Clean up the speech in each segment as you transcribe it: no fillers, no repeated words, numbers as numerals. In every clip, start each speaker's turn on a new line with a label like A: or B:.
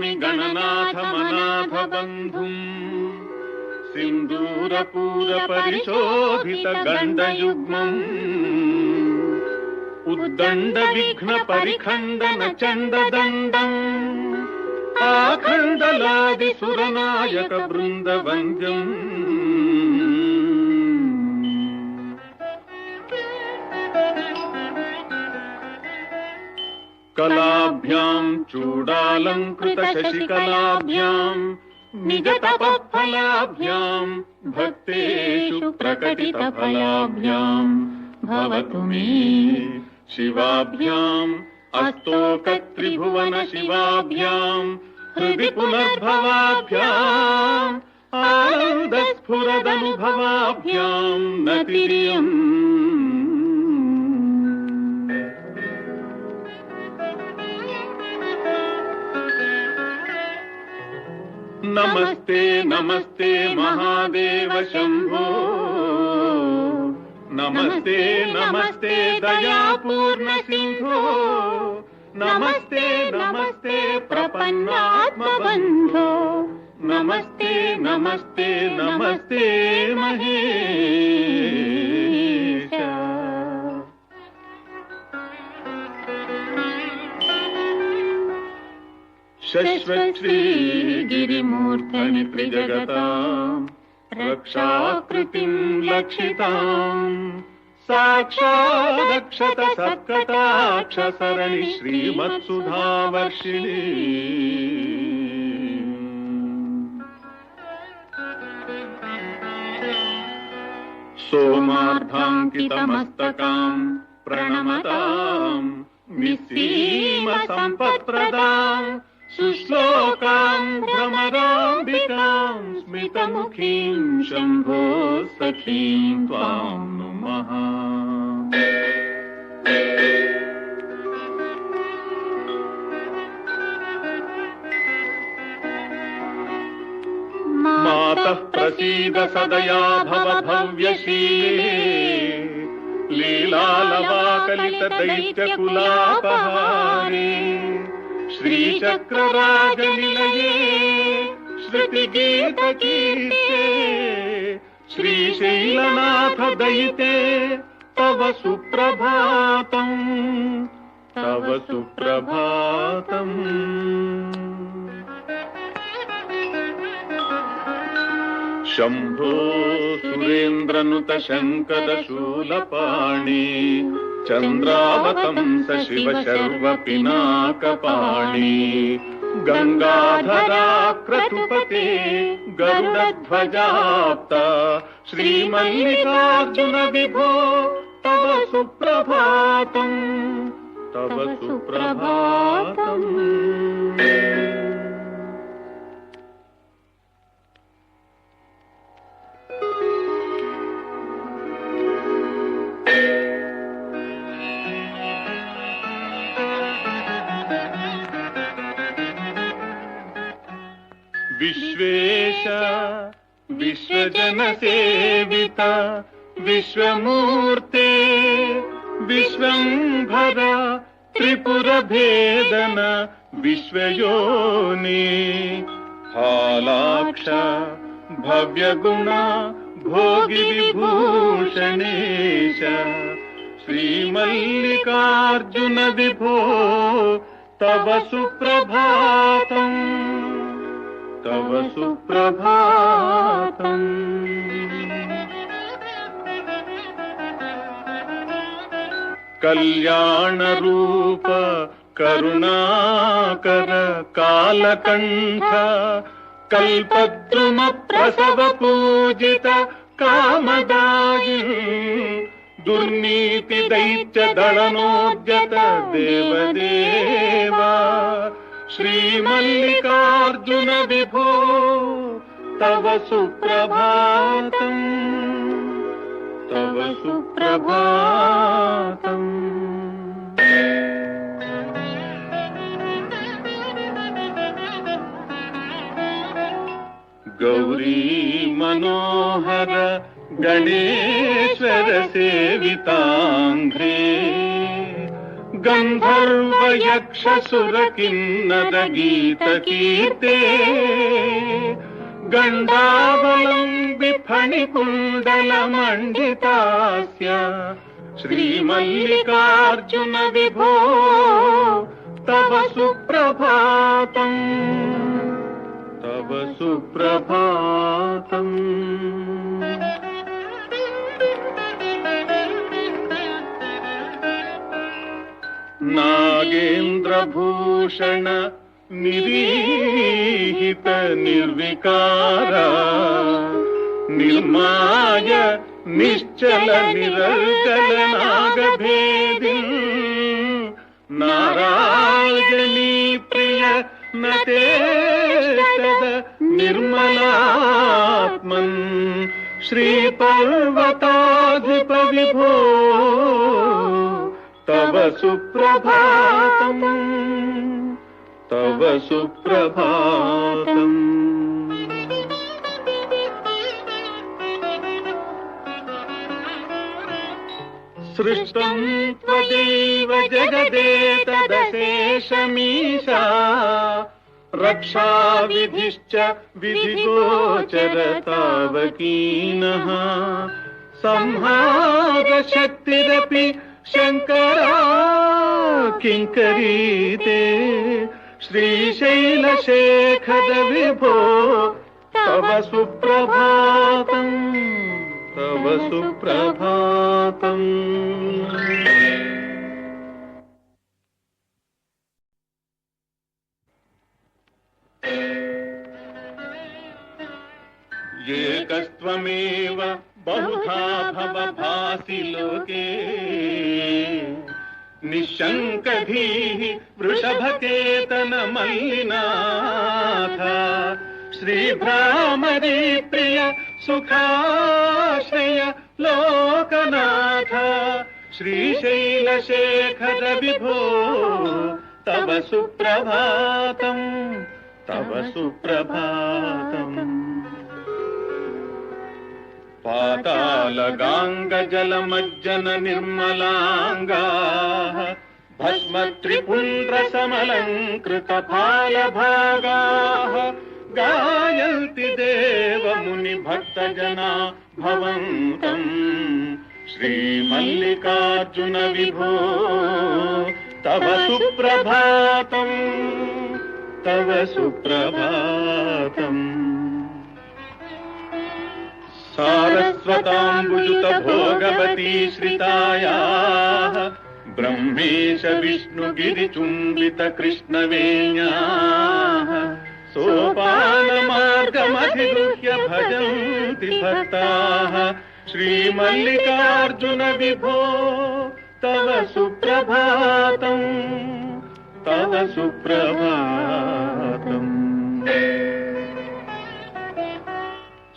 A: नमामि गणनाथमनाथ बन्धुम् सिन्दूरपूरपरिशोभित गण्डयुग्मम् उद्दण्ड विघ्न परिखण्डन चण्डदण्डम् आखण्डलादि सुरनायक वृन्दवन्द्यम् कलाभ्याम् चूडालङ्कृत शशिकलाभ्याम् निज तपःफलाभ्याम् भक्तेषु प्रकटित फलाभ्याम् भवतु मे शिवाभ्याम् अस्तोकत्रिभुवन शिवाभ्याम् हृदि पुनर्भवाभ्याम् आनन्दस्फुरदनुभवाभ्याम् नतिरियम् नमस्ते नमस्ते महादेव शंभो नमस्ते नमस्ते दयापूर्ण सिंधो नमस्ते नमस्ते प्रपन्नात्मबन्धो नमस्ते नमस्ते नमस्ते महेश शश्वश्री गिरिमूर्धनि त्रिजगताम् रक्षाकृतिम् लक्षिताम् साक्षादक्षत सत्कटाक्ष सरणि श्रीमत्सुधावर्षिणी सोमार्धाङ्कितमस्तकाम् प्रणमताम् निस्सीम सम्पत्प्रदाम् सुश्लोकाम् भ्रमराम्बिकाम् स्मितमुखीम् शम्भो सखीम् त्वाम् नुमः मातः प्रसीद सदया भव भव्यशीले लीलालवाकलित दैत्यकुलापहारे श्रीचक्रराजनिलये श्रुतिगीतकीर्ते श्रीशैलनाथ दयिते तव सुप्रभातम् तव सुप्रभातम् शंभो सुरेन्द्रनुत शंकर शूलपाणि चंद्रावतंस शिव शर्व पिनाकपाणि गंगाधरा क्रतुपते गरुडध्वजाप्ता श्रीमल्लिकार्जुन विभो तव सुप्रभातम् तव सुप्रभातम् विश्वेश विश्वजनसेविता विश्वमूर्ते विश्वंभर त्रिपुरभेदन विश्वयोनि हालाक्ष भव्यगुण भोगि विभूषणेश श्रीमल्लिकार्जुन विभो तव सुप्रभातम् तव सुप्रभातम् कल्याण रूप करुणाकर कालकंठ कल्पद्रुम प्रसव पूजित कामदायि दुर्नीति दैत्य दलनोद्यत देवदेवा श्रीमल्लिकार्जुन विभो तव सुप्रभातम् तव सुप्रभातम् गौरी मनोहर गणेश्वर सेवितांघ्रे गन्धर्वयक्षसुरकिन्नर गीतकीर्ते गण्डावलम्बि फणिकुण्डलमण्डितास्य श्रीमल्लिकार्जुन विभो तव सुप्रभातम् तव सुप्रभातम्। नागेन्द्रभूषण निरीहित निर्विकार निर्माय निश्चल निरर्गल नागभेदी नारायणी प्रिय नतेष्टद निर्मलात्मन् श्रीपर्वताधिप विभो तव सुप्रभातम् तव सुप्रभातम्। सृष्टं त्वदेव जगदेतदशेषमीशा रक्षाविधिश्च विधिगोचरतावकीनः संहारशक्तिरपि शङ्करा किङ्करीते श्रीशैलशेखर विभो तव सुप्रभातम् तव सुप्रभातम्। एकस्त्वमेव बहुधा भवभासि लोके निःशङ्कधीः वृषभकेतन मल्लिनाथ श्रीभ्रामरी प्रिय सुखाश्रय लोकनाथ श्रीशैलशेखर विभो तव सुप्रभातम् तव सुप्रभातम्। पातालगाङ्गजलमज्जन निर्मलाङ्गाः भस्मत्रिपुण्ड्रसमलङ्कृतफालभागाः गायन्ति देवमुनिभक्तजना भवन्तम् श्रीमल्लिकार्जुन विभो तव सुप्रभातम् तव सुप्रभातम्। सारस्वताम्बुजुत भोगवती श्रितायाः ब्रह्मेश विष्णुगिरिचुम्बित कृष्णवेण्याः सोपानमार्गमधिगृह्य भजन्ति भक्ताः श्रीमल्लिकार्जुन विभो तव सुप्रभातम् तव सुप्रभातम्।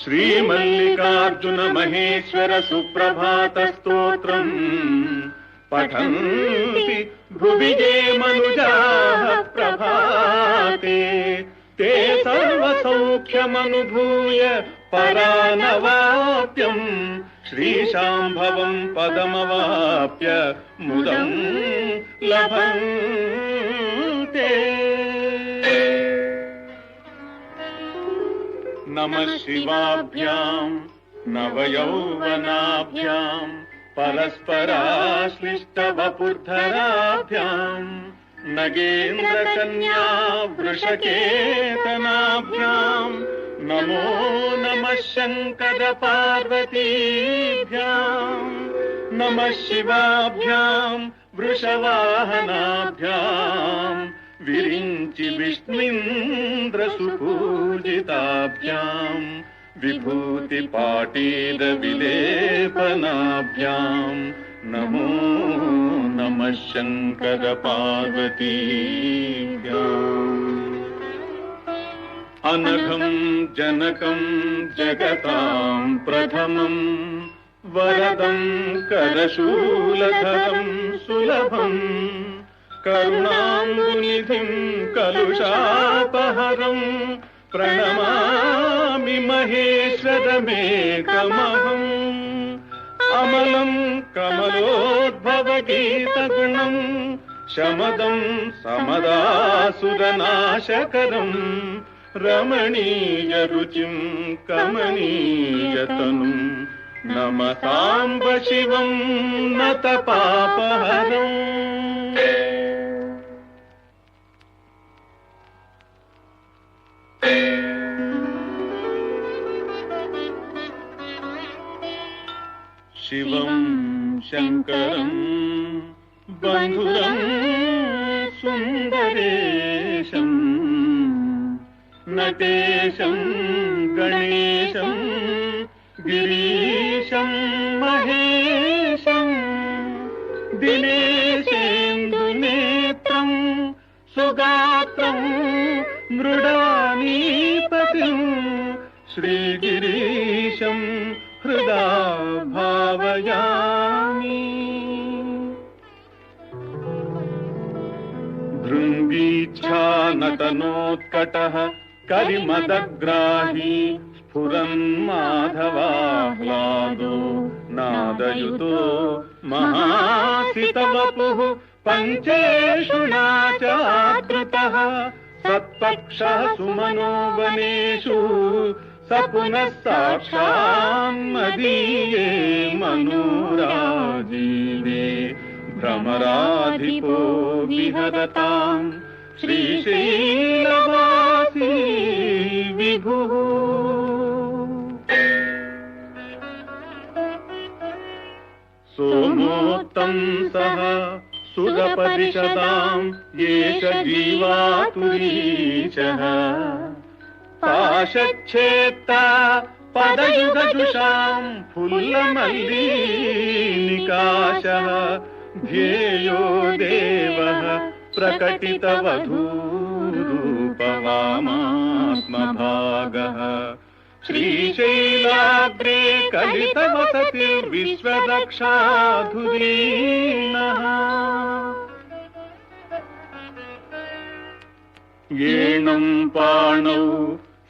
A: श्रीमल्लिकार्जुन महेश्वर सुप्रभात स्तोत्रम् पठन्ति भुवि ये मनुजाः प्रभाते ते सर्वसौख्यमनुभूय परानवाप्यम् श्रीशाम्भवम् पदमवाप्य मुदम् लभन्ते। नमः शिवाभ्याम् नवयौवनाभ्याम् परस्पराश्लिष्टवपुर्धराभ्याम् नगेन्द्रकन्या वृषकेतनाभ्याम् नमो नमः शङ्कर पार्वतीभ्याम् नमः शिवाभ्याम् वृषवाहनाभ्याम् विरिञ्चि विष्णुन्द्र सुपूजिताभ्याम् विभूतिपाटीर विलेपनाभ्याम् नमो नमः शङ्कर पार्वतीभ्याम्। अनघम् जनकम् जगताम् प्रथमम् वरदम् करशूलधरम् सुलभम् करुणाम्बुनिधिम् कलुषापहरम् प्रणमामि महेश्वरमेकमहम्। अमलम् कमलोद्भव गीतगुणम् శమదం సమదాసురనాశకరం రమణీయ రుచిం కమనీయతనుం నమ సాంబ శివం నత పాపహరం. శివం శంకరం బంధురం సుందరేశం నటేశం గణేశం గిరీశం మహేశం దినేశేందునేత్రం సుగాత్రం మృడానీపతిం శ్రీగిరీశం హృదా భావయామి. భృంగీచ్ఛానటనోత్కటః కలిమదగ్రాహీ స్ఫురన్ మాధవాహ్లాదో నాదయుతో మహాసితవపుః పంచేషుణాచాదృతః సత్పక్షః సుమనో వనేషు స పునః సాక్షాన్మదీయే మనోరాజీవే భ్రమరాధిపో విహరతాం శ్రీశైలవాసీ విభుః. సోమోత్తం సహ సురపరిషదాం ఏష జీవాతురీశః పాశచ్ఛేత్తా పదయుగజుషాం ఫుల్లమల్లీనికాశః ధ్యేయో దేవః ప్రకటితవధూరూపవామాత్మభాగః శ్రీశైలాగ్రే కలితవసతిర్విశ్వరక్షాధురీనః. ఏణం పాణౌ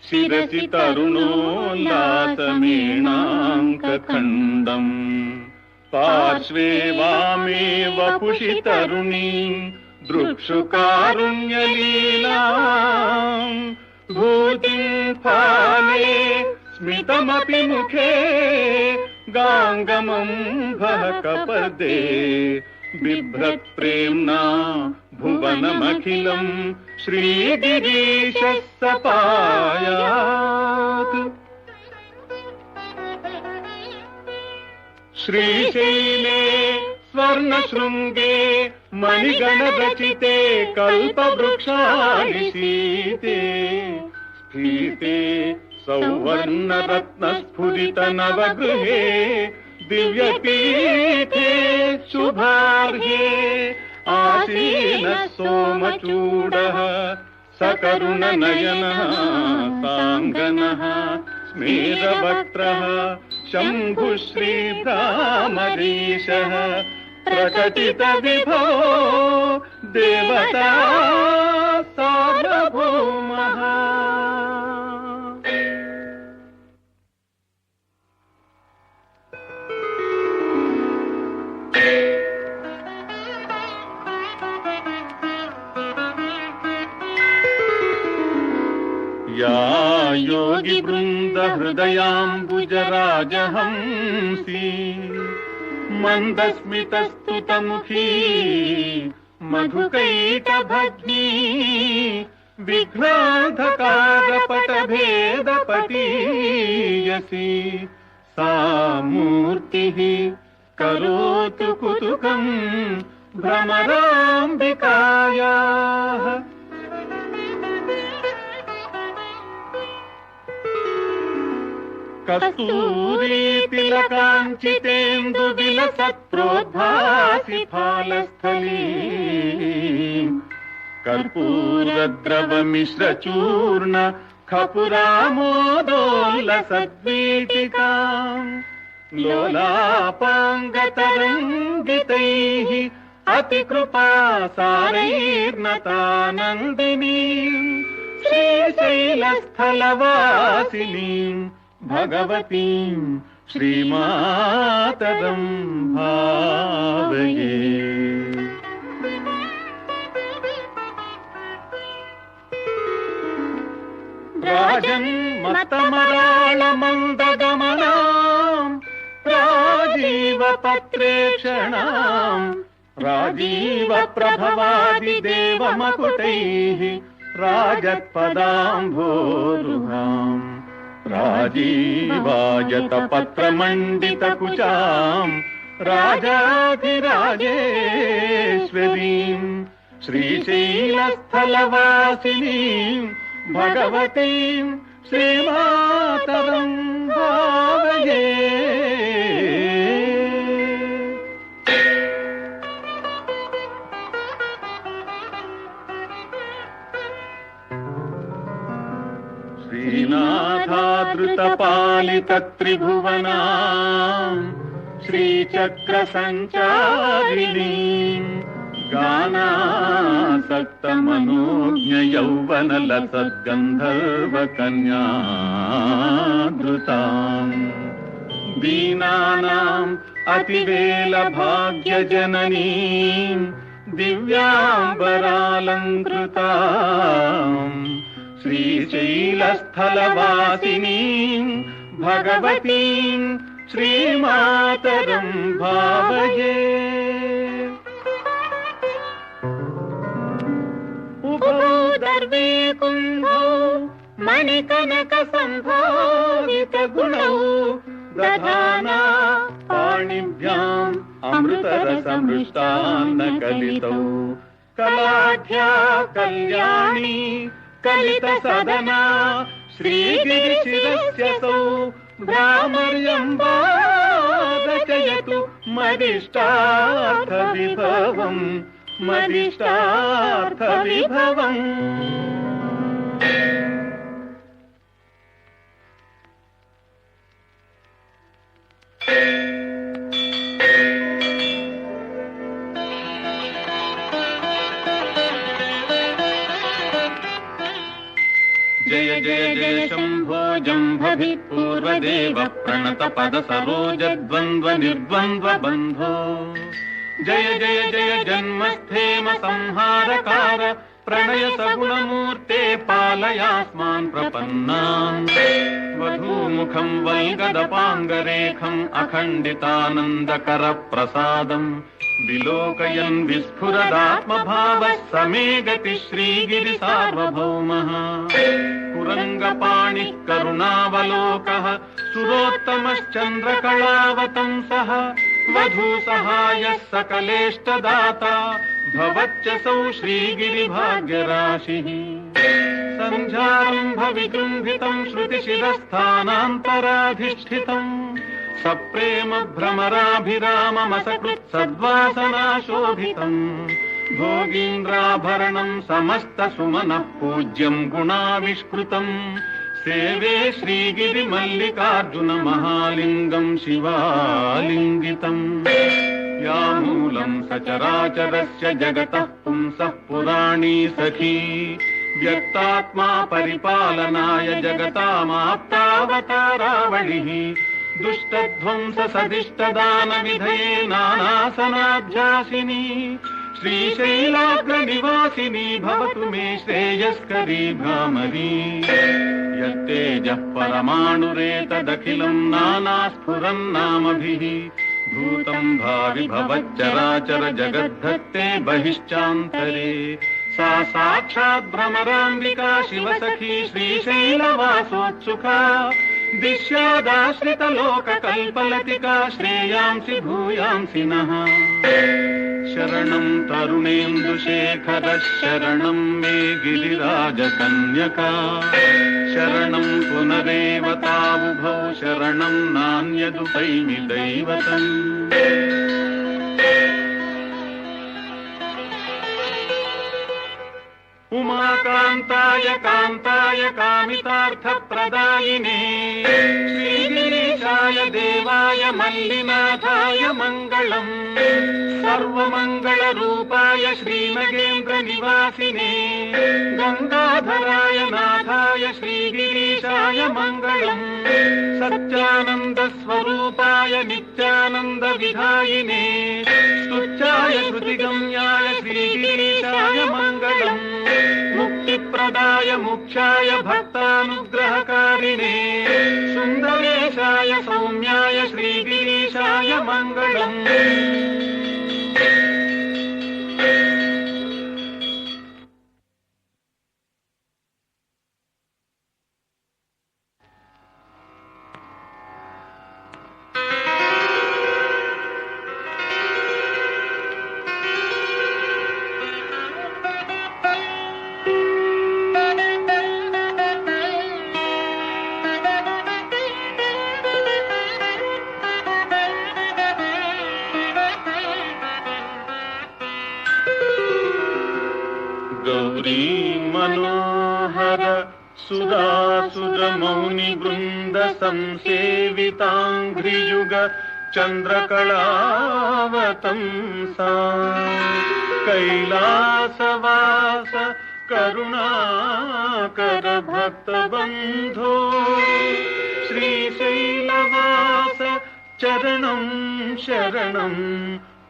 A: శిరసి తరుణోల్లాసమేణాంకఖండం పార్శ్వే వామే వపుషి తరుణీం దృక్షుకారుణ్యలీలాం భూతిం ఫాలే స్మితమపి ముఖే గాంగమం భకపదే బిభ్రత్ ప్రేమ్నా భువనమఖిలం శ్రీగిరీశः సపాయాత్. శ్రీశైలే స్వర్ణశృంగే మణిగణరచితే కల్పవృక్షానిశీతే స్ఫీతే సౌవర్ణరత్నస్ఫురిత నవగృహే దివ్యపీఠే శుభార్హే ఆసీనః సోమచూడః సకరుణనయనః సాంగనః స్మేరవక్త్రః శంభుశ్రీభ్రామరీశः ప్రకటిత విభో దేవతా సార్వభౌమః. या योगी बृंद हृदयाम्बुजराजहंसी मंदस्मितस्तुतमुखी मधुकैटभग्नी विघ्नाधकारपटभेदपटीयसी सा मूर्तिः करोतु कुतुकम् भ्रमराम्बिकायाः. कस्तूरी तिलकाञ्चितेन्दु विलसत्प्रोद्भासि फालस्थली कर्पूरद्रवमिश्रचूर्ण खपुरामोदोल्लसद्वीटिकाम् लोलापाङ्गतरङ्गितैः अतिकृपासारैर्नतानन्दिनीम् श्रीशैलस्थलवासिनीम् भगवतीं श्रीमातरं भावये. राजन्मत्तमराळमन्दगमनाम् राजीवपत्रेक्षणाम् राजीवप्रभवादिदेवमकुटैः राजत्पदाम्भोरुहाम् राजीवायतपत्रमण्डितकुचाम् राजाधिराजेश्वरीम् श्रीशैलस्थलवासिनीम् भगवतीम् श्रीमातरम् भावये। श्रीनाथादृतपालितत्रिभुवना श्रीचक्रसञ्चारिणीम् गानासक्तमनोज्ञयौवनलसद्गन्धर्वकन्याधृताम् दीनानाम् अतिवेलभाग्यजननीम् दिव्याम्बरालङ्कृताम् श्रीशैलस्थलवासिनीम् भगवतीम् श्रीमातरम् भावये।
B: दर्वे कुम्भौ मणिकनकसम्भावितगुणौ दधाना
A: पाणिभ्याम् अमृतरसमृष्टान्नकलितौ कलाढ्या कल्याणी कलितसदना श्रीगिरिशिरस्यसौ भ्रामर्यम्बा रचयतु मदिष्टार्थविभवम् मदिष्टार्थविभवम्। जय जय जय शम्भो जम्भभिः पूर्वदेव प्रणतपदसरोजद्वन्द्व निर्द्वन्द्व बन्धो जय जय जय जन्मस्थेम संहारकार प्रणय सगुणमूर्ते पालयास्मान् प्रपन्नान् वधूमुखं वल्गदपाङ्गरेखम् अखण्डितानन्दकर प्रसादम् विलोकयन् विस्फुरदात्मभावः समे गति श्रीगिरिसार्वभौमः कुरङ्गपाणिः करुणावलोकः सुरोत्तमश्चन्द्रकलावतंसः वधूसहायः सकलेष्टदाता भवत्यसौ श्रीगिरिभाग्यराशिः सन्ध्यारम्भविजृम्भितम् श्रुतिशिरस्थानान्तराधिष्ठितम् सप्रेम भ्रमराभिराममसकृत् सद्वासनाशोभितम् भोगीन्द्राभरणम् समस्तसुमनः पूज्यम् गुणाविष्कृतम् सेवे श्रीगिरिमल्लिकार्जुन महालिङ्गम् शिवालिङ्गितम् यामूलम् सचराचरस्य जगतः पुंसः पुराणी सखी व्यक्तात्मा परिपालनाय जगतामाप्तावतारावलिः दुष्टध्वंस सदिष्टदानविधये नानासनाध्यासिनी श्रीशैलाग्रनिवासिनी भवतु मे श्रेयस्करी भ्रामरी यत्तेजः परमाणुरेतदखिलम् नानास्फुरन्नामभिः भूतम् भावि भवच्चराचर जगद्धत्ते बहिश्चान्तरे सा साक्षात् भ्रमराम्बिका शिवसखी श्रीशैलवासोत्सुका दिश्यादाश्रितलोककल्पलतिका श्रेयांसि भूयांसि नः शरणम् तरुणेन्दुशेखरः शरणम् मे गिरिराजकन्यका शरणम् पुनरेव तावुभौ शरणम् नान्यदुपैमि दैवतम् उमाकान्ताय कान्ताय कामितार्थप्रदायिने श्रीगिरीशाय देवाय मल्लिनाथाय मङ्गलम् सर्वमङ्गलरूपाय श्रीनगेन्द्रनिवासिने गङ्गाधराय नाथाय श्रीगिरीशाय मङ्गलम् सच्चानन्दस्वरूपाय नित्यानन्दविधायिने स्तुत्याय श्रुतिगम्याय श्रीगिरीशाय मङ्गलम् मुक्तिप्र वरदाय मुख्याय भक्तानुग्रहकारिणे सुन्दरेशाय सौम्याय श्रीगिरीशाय मङ्गलम्। गौरी मनोहर सुधासुर मौनि वृंद संसेवितांघ्रियुग चंद्रकलावतंसा कैलासवास करुणाकर भक्तबंधो श्रीशैलवास चरणं शरणं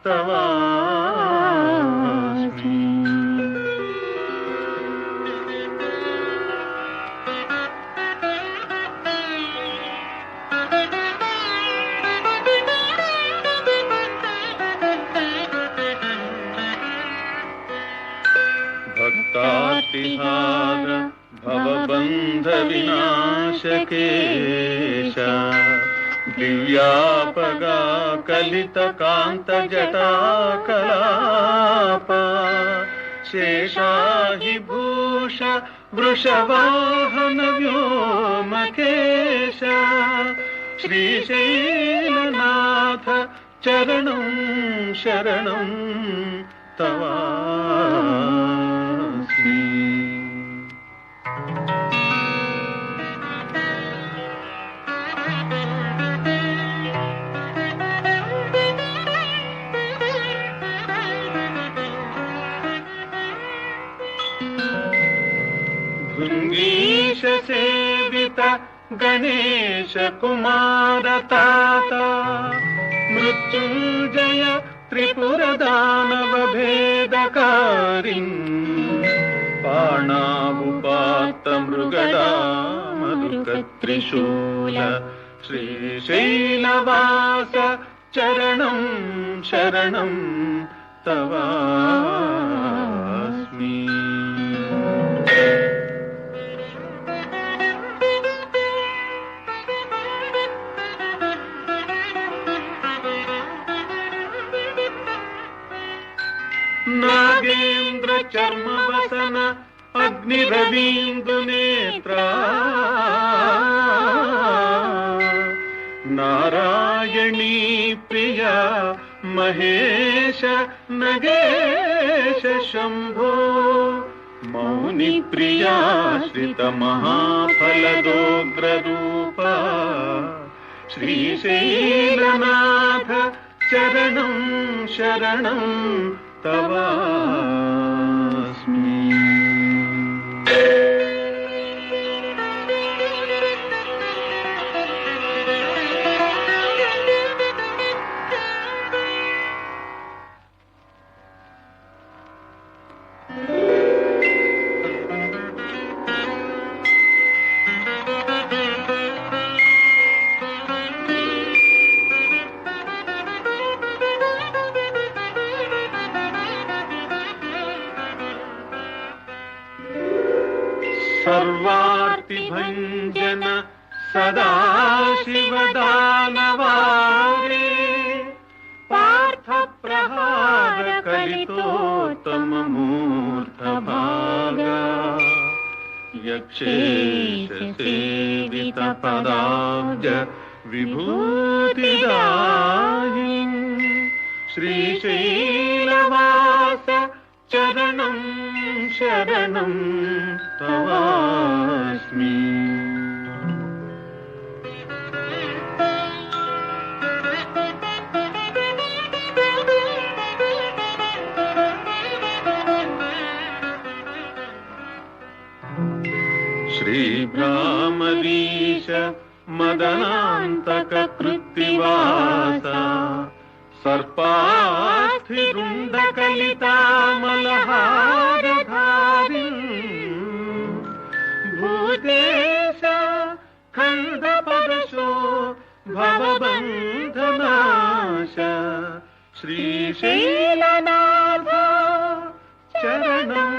A: तवास्मि। भक्तातिहार भवबन्ध विनाशकेश दिव्यापगा कलित कांत जटा कलाप शेषाहि भूष वृषवाहन व्योमकेश श्रीशैलनाथ चरणं शरणं तवास्मि। भृंगीश सेवित गणेश कुमार ताता मृत्युंजय त्रिपुर दानव भेदकारिन् पाणावुपात मृगदा मधुक त्रिशूल श्रीशैलवास चरणं शरणं तवास्मि। नागेन्द्र चर्म वसन अग्निरवीन्दु नेत्रा नारायणी प्रिया महेश नगेश शंभो मौनि प्रिया श्रित महाफलदोग्र रूपा श्रीशैलनाथ चरणं शरणं तवास्मि। सर्वार्तिभञ्जन सदाशिव दानवारे पार्थ प्रहार कलितोत्तम मूर्त भागा यक्षेश सेवित पदाब्ज विभूतिदायिन् श्रीशैलवास चरणं शरणं तवास्मि। श्रीभ्रामरीश मदनान्तक कृत्तिवासा सर्पास्थिरुण्डकलितामलहारधारिन् ವೆಂಕಟೇಶ ಖಂಡಪರಶೋ ಭವಬಂಧನಾಶ ಶ್ರೀಶೈಲನಾಥ ಶರಣಂ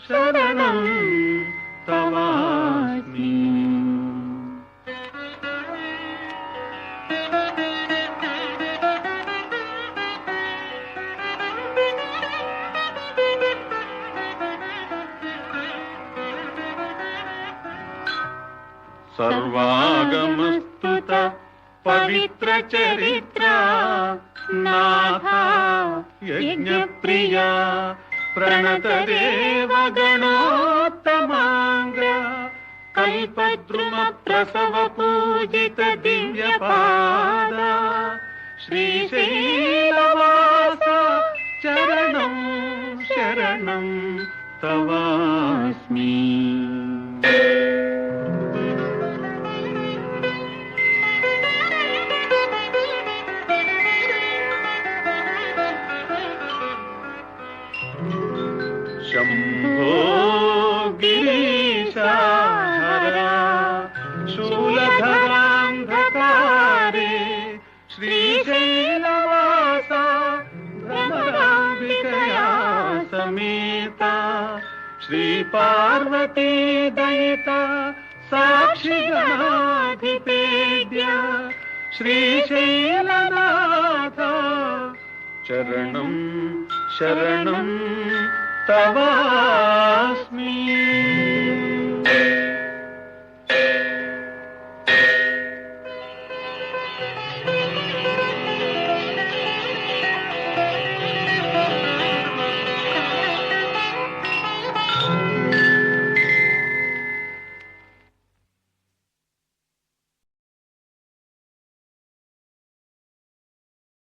A: ಶರಣಂ ತವಾಸ್ಮಿ. ಸರ್ವಾಗಮಸ್ತುತ ಪವಿತ್ರ ಚರಿತ್ರ ನಾಥ ಯಜ್ಞಪ್ರಿಯ ಪ್ರಣತ ದೇವ ಗಣೋತ್ತಮಾಂಗ ಕಲ್ಪದ್ರುಮ ಪ್ರಸವ ಪೂಜಿತ ದಿವ್ಯ ಪಾದ ಶ್ರೀಶೈಲವಾಸ ಚರಣಂ ಶರಣಂ ತವಾಸ್ಮಿ. ಶಂಭೋ ಗಿರೀಶ ಹರ ಶೂಲಧರಾಂಧಕಾರೆ ಶ್ರೀಶೈಲವಾಸ ಭ್ರಮರಾಂಬಿಕಯಾ ಸಮೇತ ಶ್ರೀ ಪಾರ್ವತಿ ದಯಿತ ಸಾಕ್ಷಿ ಗಣಾಧಿಪೇದ್ಯ ಶ್ರೀಶೈಲನಾಥ ಚರಣಂ ಶರಣಂ ತವಾಸ್ಮಿ.